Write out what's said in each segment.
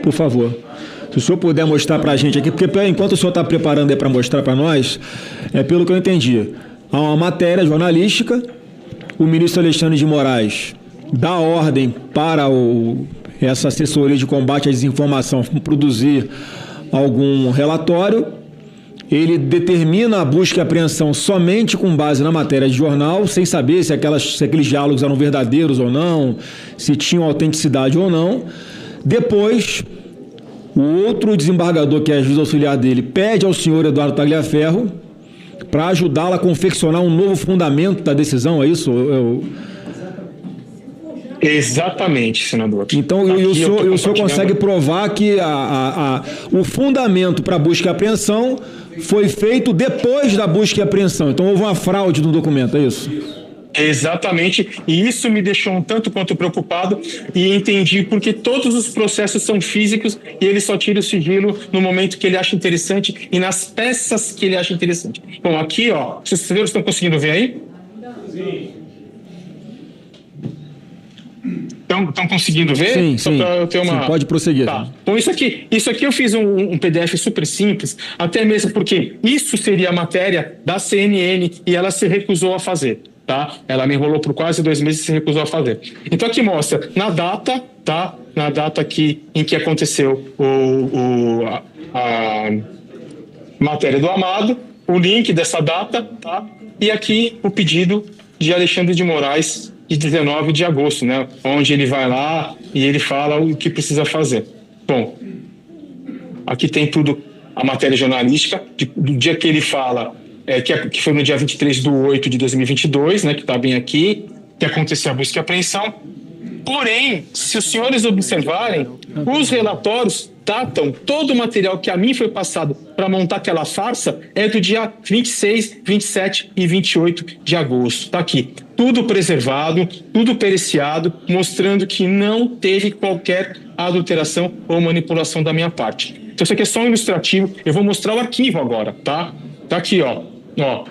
por favor. Se o senhor puder mostrar para a gente aqui, porque enquanto o senhor está preparando aí para mostrar para nós, pelo que eu entendi, há uma matéria jornalística, o ministro Alexandre de Moraes dá ordem para essa assessoria de combate à desinformação produzir algum relatório, ele determina a busca e apreensão somente com base na matéria de jornal, sem saber se aqueles diálogos eram verdadeiros ou não, se tinham autenticidade ou não. Depois, o outro desembargador, que é juiz auxiliar dele, pede ao senhor Eduardo Tagliaferro para ajudá-lo a confeccionar um novo fundamento da decisão, é isso? Exatamente, senador. Então, o senhor consegue provar que o fundamento para a busca e apreensão foi feito depois da busca e apreensão. Então, houve uma fraude no documento, é isso? Exatamente, e isso me deixou um tanto quanto preocupado e entendi porque todos os processos são físicos e ele só tira o sigilo no momento que ele acha interessante e nas peças que ele acha interessante. Bom, aqui, ó, os senhores estão conseguindo ver aí? Sim. Estão conseguindo ver? Sim, só sim. Para eu ter uma... Sim, pode prosseguir. Tá. Bom, isso aqui eu fiz um PDF super simples, até mesmo porque isso seria a matéria da CNN e ela se recusou a fazer. Tá? Ela me enrolou por quase 2 meses e se recusou a fazer. Então aqui mostra na data, tá? Na data aqui em que aconteceu a matéria do Amado, o link dessa data, tá? E aqui o pedido de Alexandre de Moraes de 19 de agosto, né? Onde ele vai lá e ele fala o que precisa fazer. Bom, aqui tem tudo, a matéria jornalística, do dia que ele fala... que foi no dia 23/8/2022, né, que está bem aqui, que aconteceu a busca e apreensão. Porém, se os senhores observarem, os relatórios datam todo o material que a mim foi passado para montar aquela farsa é do dia 26, 27 e 28 de agosto. Está aqui. Tudo preservado, tudo periciado, mostrando que não teve qualquer adulteração ou manipulação da minha parte. Então, isso aqui é só um ilustrativo. Eu vou mostrar o arquivo agora, tá? Tá aqui, ó.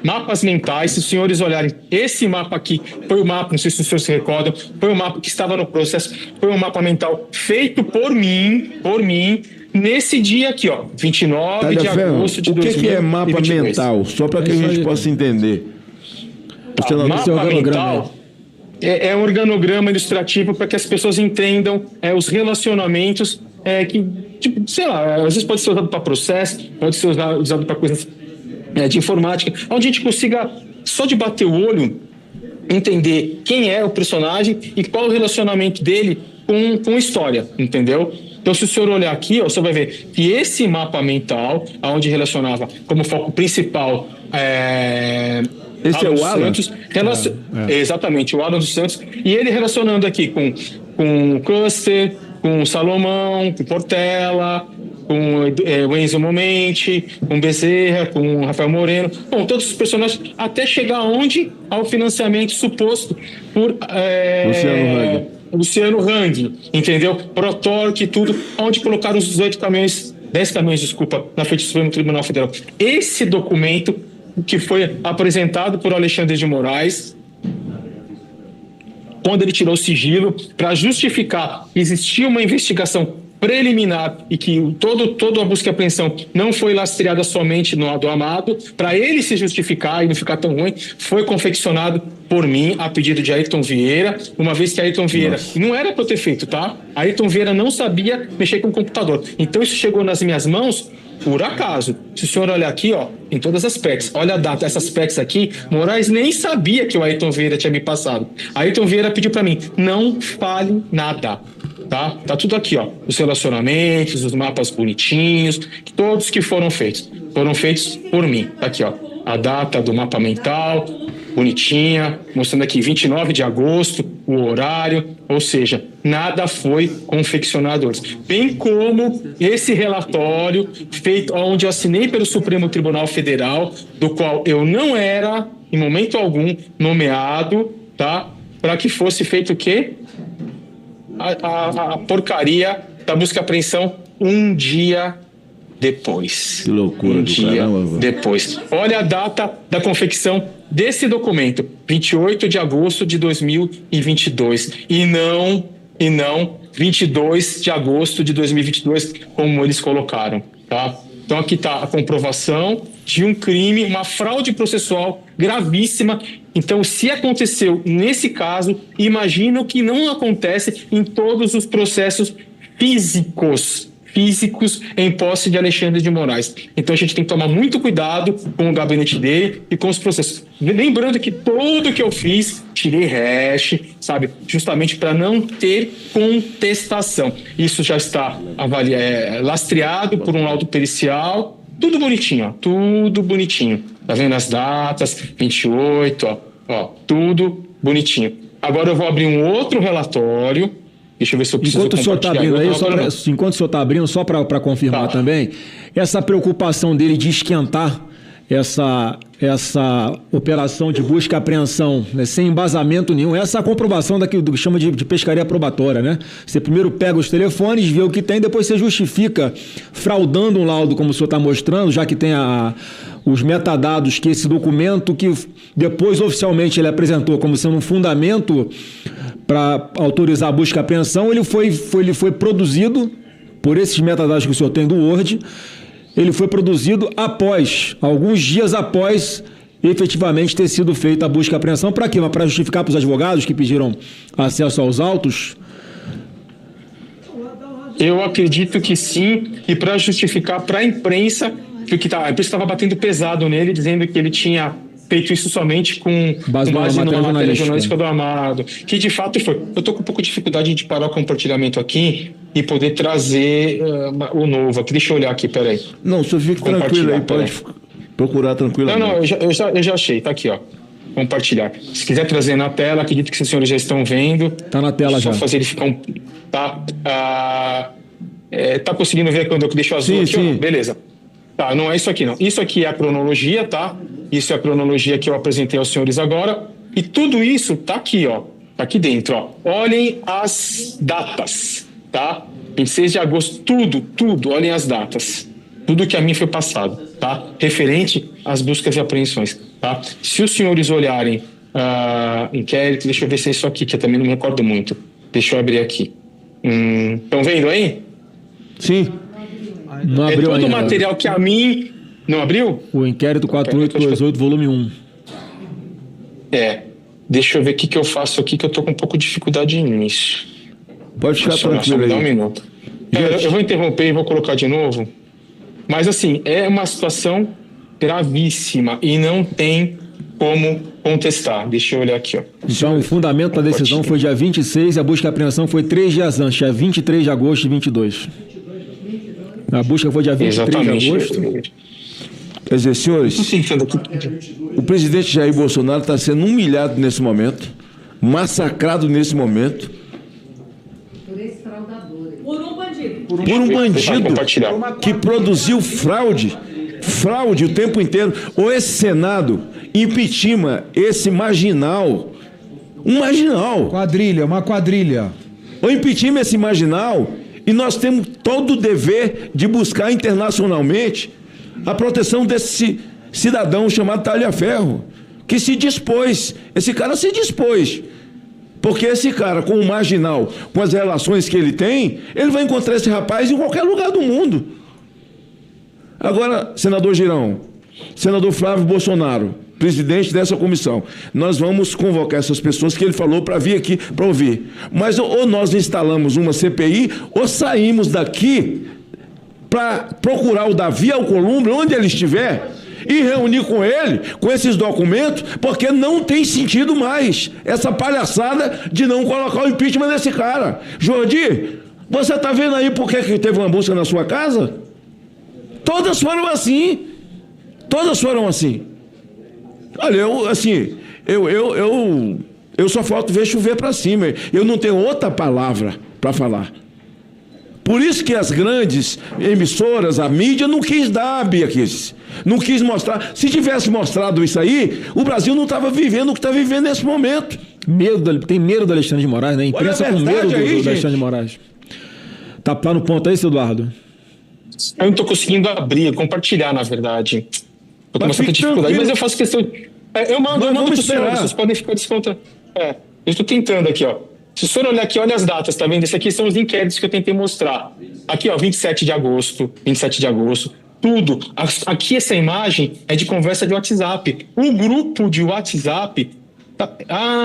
Mapas mentais, se os senhores olharem, esse mapa aqui foi o mapa, não sei se os senhores se recordam, foi o mapa que estava no processo, foi um mapa mental feito por mim, nesse dia aqui, ó, 29 de agosto de 2022. O que é mapa mental? Só para que a gente possa entender. Mapa mental é um organograma ilustrativo para que as pessoas entendam os relacionamentos que, tipo, sei lá, às vezes pode ser usado para processo, pode ser usado para coisas de informática, onde a gente consiga, só de bater o olho, entender quem é o personagem e qual o relacionamento dele com a história, entendeu? Então, se o senhor olhar aqui, ó, você vai ver que esse mapa mental, onde relacionava como foco principal esse é o Alan? Santos, exatamente, o Alan dos Santos, e ele relacionando aqui com o Custer, com o Salomão, com o Portela, com o Enzo Momenti, com o Bezerra, com o Rafael Moreno, bom, todos os personagens, até chegar onde? Ao financiamento suposto por Luciano Hang, entendeu? Protorque e tudo, onde colocaram os 10 caminhões, na frente do Supremo Tribunal Federal. Esse documento que foi apresentado por Alexandre de Moraes, quando ele tirou o sigilo, para justificar que existia uma investigação preliminar e que toda a busca e apreensão não foi lastreada somente no do Amado, para ele se justificar e não ficar tão ruim, foi confeccionado por mim a pedido de Ayrton Vieira, uma vez que Ayrton Vieira não era para eu ter feito, tá? Ayrton Vieira não sabia mexer com o computador. Então isso chegou nas minhas mãos por acaso. Se o senhor olhar aqui, ó, em todas as PECs, olha a data, essas PECs aqui, Moraes nem sabia que o Ayrton Vieira tinha me passado. Ayrton Vieira pediu para mim, não fale nada. Tá tudo aqui, ó, os relacionamentos, os mapas bonitinhos, todos que foram feitos por mim. Tá aqui, ó, a data do mapa mental, bonitinha, mostrando aqui 29 de agosto, o horário, ou seja, nada foi confeccionado antes. Bem como esse relatório feito, onde eu assinei pelo Supremo Tribunal Federal, do qual eu não era, em momento algum, nomeado, tá? Para que fosse feito o quê? A porcaria da busca e apreensão um dia depois. Que loucura, depois. Olha a data da confecção desse documento, 28 de agosto de 2022. E não 22 de agosto de 2022, como eles colocaram, tá? Então aqui está a comprovação de um crime, uma fraude processual gravíssima. Então, se aconteceu nesse caso, imagino que não acontece em todos os processos físicos em posse de Alexandre de Moraes. Então a gente tem que tomar muito cuidado com o gabinete dele e com os processos. Lembrando que tudo que eu fiz, tirei hash, sabe? Justamente para não ter contestação. Isso já está lastreado por um laudo pericial, tudo bonitinho, ó, tudo bonitinho. Tá vendo as datas, 28, ó, tudo bonitinho. Agora eu vou abrir um outro relatório. Deixa eu ver se eu preciso enquanto o senhor está abrindo aí, enquanto o senhor está abrindo, só para confirmar também, essa preocupação dele de esquentar essa operação de busca e apreensão, né, sem embasamento nenhum, essa é a comprovação do que chama de pescaria probatória, né? Você primeiro pega os telefones, vê o que tem, depois você justifica fraudando um laudo, como o senhor está mostrando, já que tem os metadados que esse documento, que depois oficialmente ele apresentou como sendo um fundamento para autorizar a busca e apreensão, ele foi produzido por esses metadados que o senhor tem do Word. Ele foi produzido alguns dias após efetivamente ter sido feita a busca e apreensão. Para quê? Para justificar para os advogados que pediram acesso aos autos? Eu acredito que sim, e para justificar para a imprensa, que a imprensa estava batendo pesado nele, dizendo que ele tinha feito isso somente com base numa matéria jornalística do Amado, que de fato foi. Eu estou com um pouco de dificuldade de parar o compartilhamento aqui e poder trazer o novo aqui. Deixa eu olhar aqui, peraí. Não, o senhor fique tranquilo aí, pode procurar tranquilamente. Não, eu já achei, tá aqui, ó. Compartilhar. Se quiser trazer na tela, acredito que os senhores já estão vendo. Tá na tela já. Só fazer ele ficar tá conseguindo ver quando eu deixo azul aqui? Sim. Beleza. Tá, não é isso aqui não. Isso aqui é a cronologia, tá? Isso é a cronologia que eu apresentei aos senhores agora. E tudo isso tá aqui, ó. Tá aqui dentro, ó. Olhem as datas, tá? 26 de agosto, tudo. Olhem as datas. Tudo que a mim foi passado, tá? Referente às buscas e apreensões, tá? Se os senhores olharem inquérito, deixa eu ver se é isso aqui, que eu também não me recordo muito. Deixa eu abrir aqui. Estão vendo aí? Sim. Não abriu todo ainda. O material que a mim... Não abriu? O inquérito 4828, volume 1. Deixa eu ver o que eu faço aqui, que eu tô com um pouco de dificuldade nisso. Pode ficar tranquilo aí. Dá um minuto. Eu vou interromper e vou colocar de novo. Mas assim, é uma situação gravíssima e não tem como contestar. Deixa eu olhar aqui, ó. Então, o fundamento da decisão foi dia 26 e a busca e apreensão foi 3 dias antes, dia 23 de agosto de 22. A busca foi dia 23 de agosto. Quer dizer, senhores, o presidente Jair Bolsonaro está sendo humilhado nesse momento, massacrado nesse momento. Por esse fraudador. Por um bandido que produziu fraude o tempo inteiro. Ou esse Senado impeachment esse marginal. Um marginal. Uma quadrilha. Ou impeachment esse marginal. E nós temos todo o dever de buscar internacionalmente a proteção desse cidadão chamado Talhaferro, que se dispôs. Esse cara se dispôs. Porque esse cara, com o marginal, com as relações que ele tem, ele vai encontrar esse rapaz em qualquer lugar do mundo. Agora, senador Girão, senador Flávio Bolsonaro, presidente dessa comissão, nós vamos convocar essas pessoas que ele falou para vir aqui para ouvir. Mas ou nós instalamos uma CPI, ou saímos daqui para procurar o Davi Alcolumbre, onde ele estiver, e reunir com ele, com esses documentos, porque não tem sentido mais essa palhaçada de não colocar o impeachment desse cara. Jordi, você está vendo aí por que teve uma busca na sua casa? Todas foram assim. Todas foram assim. Olha, eu só falta ver chover para cima. Eu não tenho outra palavra para falar. Por isso que as grandes emissoras, a mídia, não quis dar a Bia Kicis. Não quis mostrar. Se tivesse mostrado isso aí, o Brasil não estava vivendo o que está vivendo nesse momento. Tem medo do Alexandre de Moraes, né? A imprensa com medo do Alexandre de Moraes. Tá no ponto aí, Eduardo? Eu não estou conseguindo abrir, compartilhar, na verdade. Estou com bastante dificuldade, mas eu faço questão... Eu mando para os senhores, vocês podem ficar descontando. Eu estou tentando aqui, ó. Se o senhor olhar aqui, olha as datas, tá vendo? Esses aqui são os inquéritos que eu tentei mostrar. Aqui, ó, 27 de agosto, tudo. Aqui essa imagem é de conversa de WhatsApp. O grupo de WhatsApp...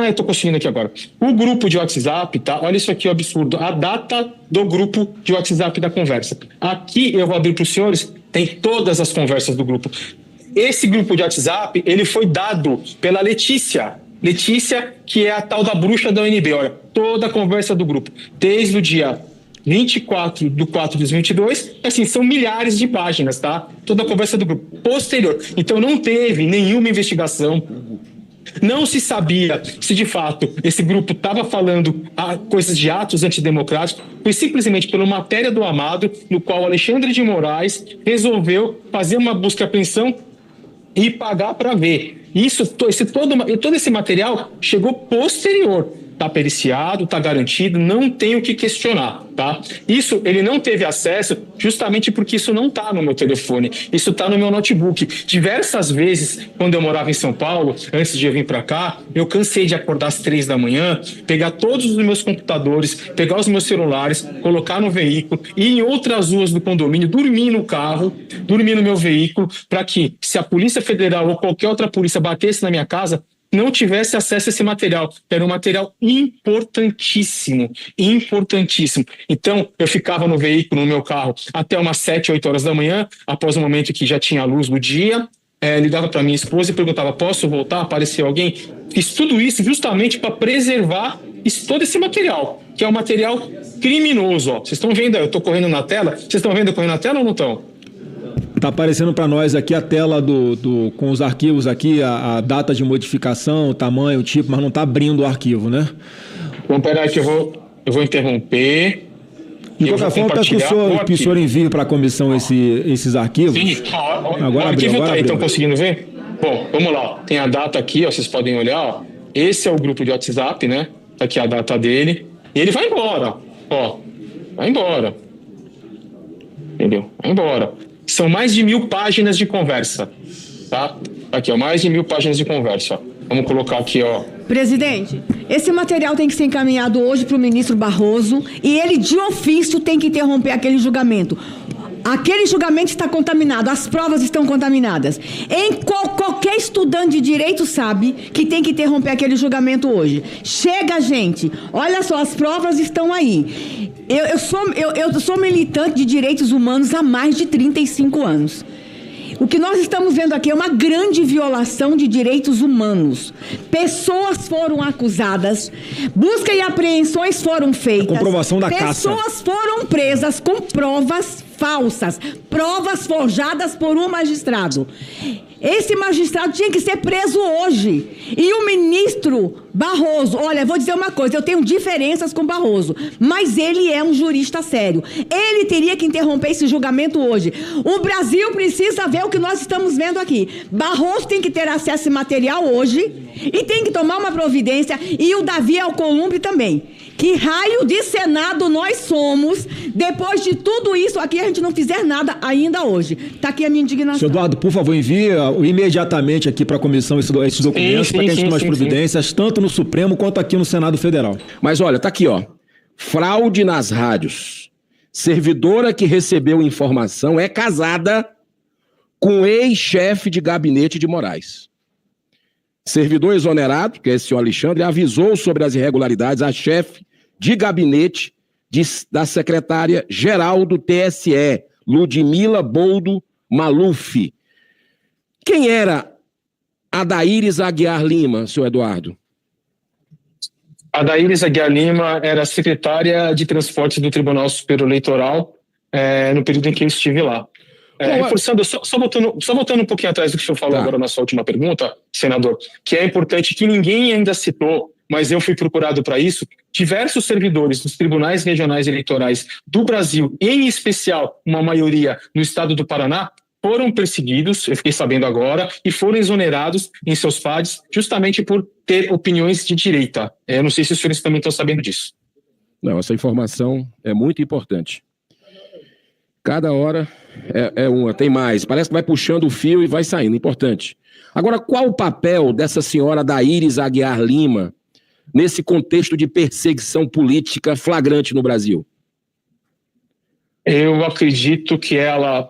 eu tô conseguindo aqui agora. O grupo de WhatsApp, tá? Olha isso aqui, o absurdo. A data do grupo de WhatsApp da conversa. Aqui eu vou abrir para os senhores, tem todas as conversas do grupo. Esse grupo de WhatsApp, ele foi dado pela Letícia. Letícia, que é a tal da bruxa da UNB. Olha, toda a conversa do grupo, desde o dia 24/4/2022, assim, são milhares de páginas, tá? Toda a conversa do grupo. Posterior. Então não teve nenhuma investigação. Não se sabia se de fato esse grupo estava falando coisas de atos antidemocráticos. Foi simplesmente pela matéria do Amado, no qual Alexandre de Moraes resolveu fazer uma busca e apreensão e pagar para ver. Todo esse material chegou posterior. Está periciado, está garantido, não tem o que questionar, tá? Isso ele não teve acesso justamente porque isso não está no meu telefone, isso está no meu notebook. Diversas vezes, quando eu morava em São Paulo, antes de eu vir para cá, eu cansei de acordar às 3 da manhã, pegar todos os meus computadores, pegar os meus celulares, colocar no veículo, ir em outras ruas do condomínio, dormir no carro, dormir no meu veículo, para que, se a Polícia Federal ou qualquer outra polícia batesse na minha casa, não tivesse acesso a esse material, que era um material importantíssimo. Então, eu ficava no veículo, no meu carro, até umas 7, 8 horas da manhã, após o momento que já tinha a luz do dia, ligava para minha esposa e perguntava, posso voltar? Apareceu alguém? Fiz tudo isso justamente para preservar todo esse material, que é um material criminoso. Vocês estão vendo, eu estou correndo na tela, vocês estão vendo eu correndo na tela ou não estão? Está aparecendo para nós aqui a tela com os arquivos aqui, a data de modificação, o tamanho, o tipo, mas não está abrindo o arquivo, né? Então, peraí que eu vou interromper. De qualquer forma, peço que o senhor envie para a comissão esses arquivos. Sim, agora o arquivo está aí, estão abriu. conseguindo ver? Bom, vamos lá. Tem a data aqui, ó, vocês podem olhar. Ó. Esse é o grupo de WhatsApp, né? Tá aqui a data dele. E ele vai embora, ó. Vai embora. Entendeu? Vai embora. São mais de 1.000 páginas de conversa, tá? Aqui, ó, mais de 1.000 páginas de conversa. Ó. Vamos colocar aqui, ó. Presidente, esse material tem que ser encaminhado hoje para o ministro Barroso e ele, de ofício, tem que interromper aquele julgamento. Aquele julgamento está contaminado, as provas estão contaminadas. Qualquer estudante de direito sabe que tem que interromper aquele julgamento hoje. Chega, gente. Olha só, as provas estão aí. Eu sou militante de direitos humanos há mais de 35 anos. O que nós estamos vendo aqui é uma grande violação de direitos humanos. Pessoas foram acusadas, busca e apreensões foram feitas. A comprovação da caça. Pessoas foram presas com provas falsas, provas forjadas por um magistrado. Esse magistrado tinha que ser preso hoje. E o ministro Barroso, olha, vou dizer uma coisa, eu tenho diferenças com Barroso, mas ele é um jurista sério. Ele teria que interromper esse julgamento hoje. O Brasil precisa ver o que nós estamos vendo aqui. Barroso tem que ter acesso a esse material hoje e tem que tomar uma providência, e o Davi Alcolumbre também. Que raio de Senado nós somos, depois de tudo isso aqui, a gente não fizer nada ainda hoje. Está aqui a minha indignação. Senhor Eduardo, por favor, envie imediatamente aqui para a comissão esses documentos para que a gente tome as providências, tanto no Supremo quanto aqui no Senado Federal. Mas olha, tá aqui, ó. Fraude nas rádios. Servidora que recebeu informação é casada com ex-chefe de gabinete de Moraes. Servidor exonerado, que é esse senhor Alexandre, avisou sobre as irregularidades à chefe de gabinete da secretária-geral do TSE, Ludmila Boldo Maluf. Quem era Adaíris Aguiar Lima, senhor Eduardo? Adaíris Aguiar Lima era secretária de transportes do Tribunal Superior Eleitoral no período em que eu estive lá. Reforçando, só voltando um pouquinho atrás do que o senhor falou agora na sua última pergunta, senador, que é importante, que ninguém ainda citou, mas eu fui procurado para isso, diversos servidores dos tribunais regionais eleitorais do Brasil, em especial uma maioria no estado do Paraná, foram perseguidos, eu fiquei sabendo agora, e foram exonerados em seus PADs justamente por ter opiniões de direita. Eu não sei se os senhores também estão sabendo disso. Não, essa informação é muito importante. Cada hora é uma, tem mais. Parece que vai puxando o fio e vai saindo, importante. Agora, qual o papel dessa senhora Adaíris Aguiar Lima nesse contexto de perseguição política flagrante no Brasil? Eu acredito que ela...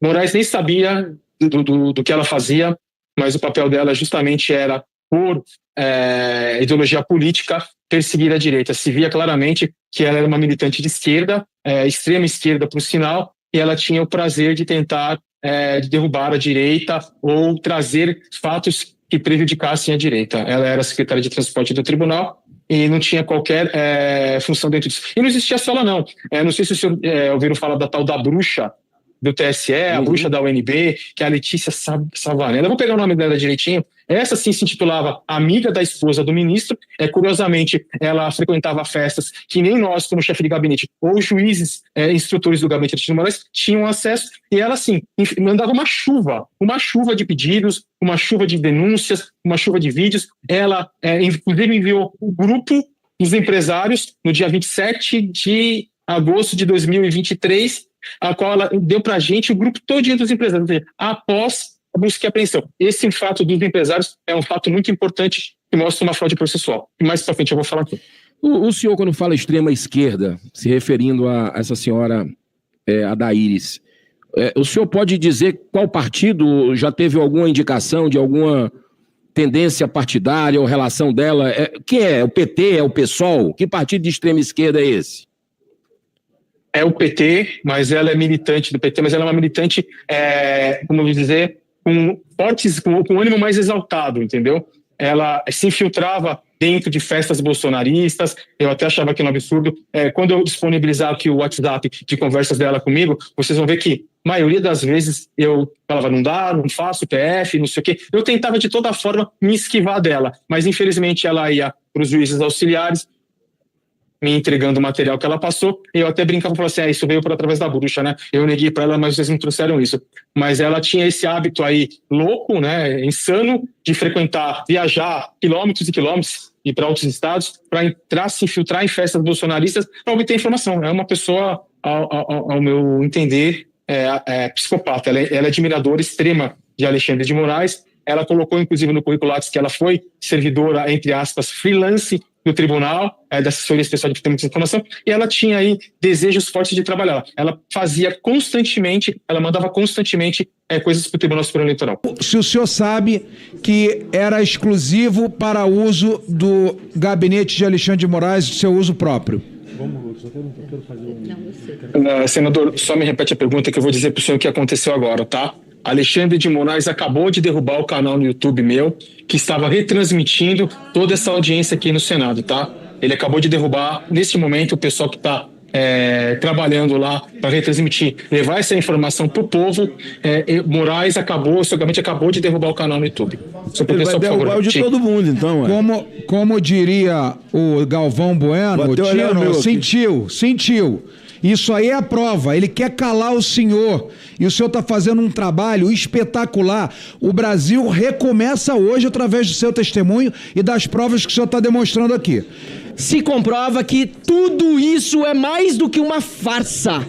Moraes nem sabia do que ela fazia, mas o papel dela justamente era, por ideologia política, perseguir a direita. Se via claramente que ela era uma militante de esquerda, extrema esquerda por sinal, e ela tinha o prazer de tentar de derrubar a direita ou trazer fatos que prejudicassem a direita. Ela era secretária de transporte do tribunal e não tinha qualquer função dentro disso. E não existia só ela, não. Não sei se os senhores ouviram falar da tal da bruxa do TSE, a bruxa da UNB, que é a Letícia Savanella. Eu vou pegar o nome dela direitinho. Essa sim se intitulava amiga da esposa do ministro. Curiosamente, ela frequentava festas que nem nós, como chefe de gabinete, ou juízes, instrutores do gabinete de Moraes, tinham acesso. E ela, sim, mandava uma chuva de pedidos, uma chuva de denúncias, uma chuva de vídeos. Ela, inclusive, enviou o grupo dos empresários no dia 27 de agosto de 2023, a qual ela deu para a gente o grupo todinho dos empresários, após a busca e apreensão. Esse fato dos empresários é um fato muito importante que mostra uma fraude processual. E mais para frente eu vou falar aqui. O senhor, quando fala extrema esquerda, se referindo a essa senhora Adaíris, o senhor pode dizer qual partido já teve alguma indicação de alguma tendência partidária ou relação dela? Que é o PT, é o PSOL? Que partido de extrema esquerda é esse? É o PT, mas ela é militante do PT, mas ela é uma militante, como eu vou dizer, com ânimo mais exaltado, entendeu? Ela se infiltrava dentro de festas bolsonaristas. Eu até achava aquilo um absurdo. Quando eu disponibilizar aqui o WhatsApp de conversas dela comigo, vocês vão ver que a maioria das vezes eu falava, não dá, não faço PF, não sei o quê. Eu tentava de toda forma me esquivar dela, mas infelizmente ela ia para os juízes auxiliares, me entregando o material que ela passou, e eu até brincava e falava assim, isso veio por através da bruxa, né? Eu neguei para ela, mas vocês me trouxeram isso. Mas ela tinha esse hábito aí louco, né, insano, de frequentar, viajar quilômetros e quilômetros, ir para outros estados, para entrar, se infiltrar em festas bolsonaristas, para obter informação. É uma pessoa, ao meu entender, psicopata. Ela é admiradora extrema de Alexandre de Moraes. Ela colocou, inclusive, no currículo Lattes que ela foi servidora, entre aspas, freelance do tribunal, da assessoria especial de muita informação, e ela tinha aí desejos fortes de trabalhar. Ela fazia constantemente, ela mandava constantemente coisas para o Tribunal Superior Eleitoral. Se o senhor sabe que era exclusivo para uso do gabinete de Alexandre de Moraes, seu uso próprio? Senador, só me repete a pergunta que eu vou dizer para o senhor o que aconteceu agora, tá? Alexandre de Moraes acabou de derrubar o canal no YouTube meu, que estava retransmitindo toda essa audiência aqui no Senado, tá? Ele acabou de derrubar, nesse momento, o pessoal que está trabalhando lá para retransmitir, levar essa informação para o povo. Moraes seu gabinete acabou de derrubar o canal no YouTube. Ele vai derrubar o de todo mundo, então. Como diria o Galvão Bueno, sentiu. Isso aí é a prova. Ele quer calar o senhor. E o senhor está fazendo um trabalho espetacular. O Brasil recomeça hoje através do seu testemunho e das provas que o senhor está demonstrando aqui. Se comprova que tudo isso é mais do que uma farsa.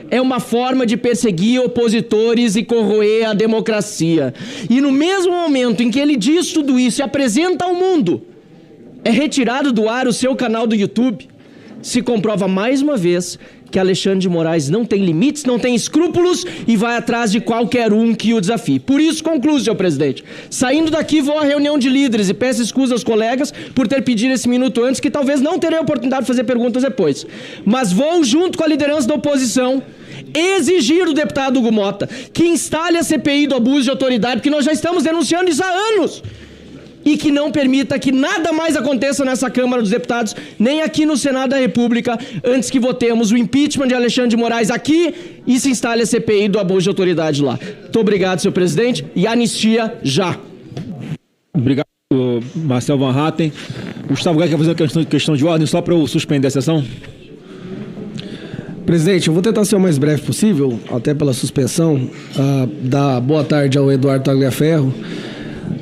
É uma forma de perseguir opositores e corroer a democracia. E no mesmo momento em que ele diz tudo isso e apresenta ao mundo, é retirado do ar o seu canal do YouTube. Se comprova mais uma vez que Alexandre de Moraes não tem limites, não tem escrúpulos e vai atrás de qualquer um que o desafie. Por isso, concluo, senhor presidente. Saindo daqui, vou à reunião de líderes e peço escusa aos colegas por ter pedido esse minuto antes, que talvez não terei a oportunidade de fazer perguntas depois. Mas vou, junto com a liderança da oposição, exigir do deputado Hugo Mota que instale a CPI do abuso de autoridade, porque nós já estamos denunciando isso há anos. E que não permita que nada mais aconteça nessa Câmara dos Deputados, nem aqui no Senado da República, antes que votemos o impeachment de Alexandre de Moraes aqui e se instale a CPI do abuso de autoridade lá. Muito obrigado, senhor presidente, e anistia já. Obrigado, Marcel Van Hatten. Gustavo Gai quer fazer uma questão de ordem só para eu suspender a sessão? Presidente, eu vou tentar ser o mais breve possível, até pela suspensão. Dar boa tarde ao Eduardo Tagliaferro.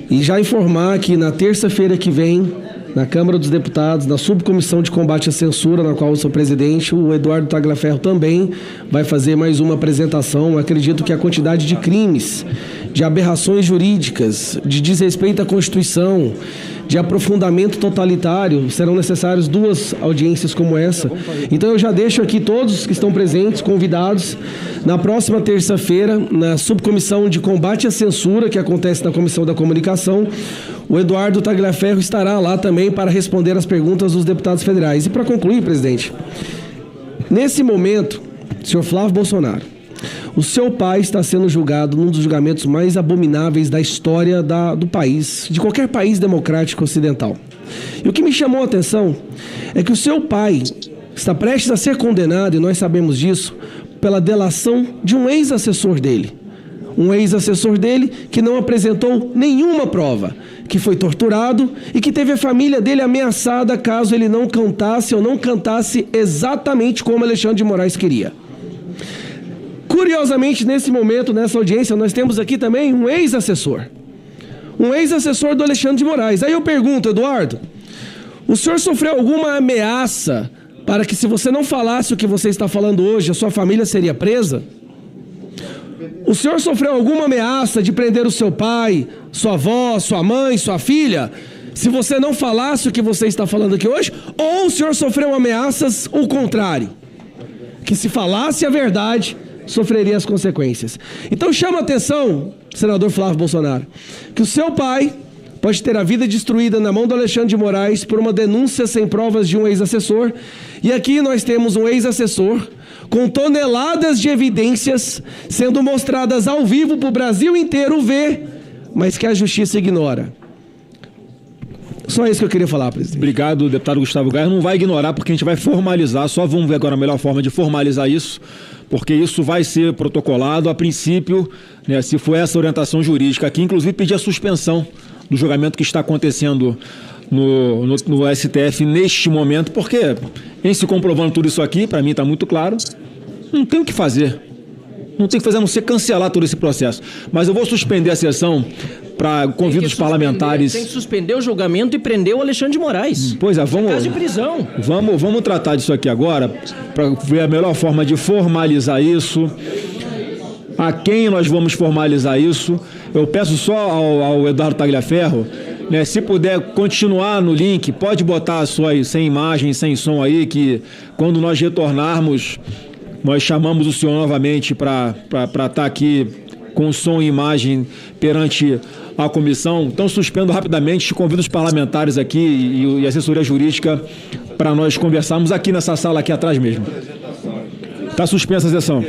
E já informar que na terça-feira que vem, na Câmara dos Deputados, na Subcomissão de Combate à Censura, na qual eu sou presidente, o Eduardo Tagliaferro também vai fazer mais uma apresentação. Eu acredito que a quantidade de crimes de aberrações jurídicas, de desrespeito à Constituição, de aprofundamento totalitário, serão necessárias 2 audiências como essa. Então eu já deixo aqui todos que estão presentes, convidados, na próxima terça-feira, na subcomissão de combate à censura, que acontece na Comissão da Comunicação, o Eduardo Tagliaferro estará lá também para responder as perguntas dos deputados federais. E para concluir, presidente, nesse momento, senhor Flávio Bolsonaro, o seu pai está sendo julgado num dos julgamentos mais abomináveis da história do país, de qualquer país democrático ocidental. E o que me chamou a atenção é que o seu pai está prestes a ser condenado, e nós sabemos disso, pela delação de um ex-assessor dele. Um ex-assessor dele que não apresentou nenhuma prova, que foi torturado e que teve a família dele ameaçada caso ele não cantasse ou não cantasse exatamente como Alexandre de Moraes queria. Curiosamente, nesse momento, nessa audiência, nós temos aqui também um ex-assessor. Um ex-assessor do Alexandre de Moraes. Aí eu pergunto, Eduardo, o senhor sofreu alguma ameaça para que, se você não falasse o que você está falando hoje, a sua família seria presa? O senhor sofreu alguma ameaça de prender o seu pai, sua avó, sua mãe, sua filha, se você não falasse o que você está falando aqui hoje? Ou o senhor sofreu ameaças o contrário? Que se falasse a verdade, sofreria as consequências. Então chama a atenção, senador Flávio Bolsonaro, que o seu pai pode ter a vida destruída na mão do Alexandre de Moraes por uma denúncia sem provas de um ex-assessor. E aqui nós temos um ex-assessor com toneladas de evidências sendo mostradas ao vivo para o Brasil inteiro ver, mas que a justiça ignora. Só isso que eu queria falar, presidente. Obrigado, deputado Gustavo Gaia. Não vai ignorar, porque a gente vai formalizar, só vamos ver agora a melhor forma de formalizar isso, porque isso vai ser protocolado a princípio, né, se for essa orientação jurídica aqui, inclusive pedir a suspensão do julgamento que está acontecendo no STF neste momento, porque em se comprovando tudo isso aqui, para mim está muito claro, não tem o que fazer. Não tem o que fazer a não ser cancelar todo esse processo. Mas eu vou suspender a sessão para convido os parlamentares. Tem que suspender o julgamento e prender o Alexandre de Moraes. Pois é, vamos. Caso de prisão. Vamos tratar disso aqui agora, para ver a melhor forma de formalizar isso. A quem nós vamos formalizar isso? Eu peço só ao Eduardo Tagliaferro, né, se puder continuar no link, pode botar sem imagem, sem som aí, que quando nós retornarmos, nós chamamos o senhor novamente para estar aqui com som e imagem perante a comissão. Então, suspendo rapidamente, convido os parlamentares aqui e a assessoria jurídica para nós conversarmos aqui nessa sala aqui atrás mesmo. Está suspensa a sessão.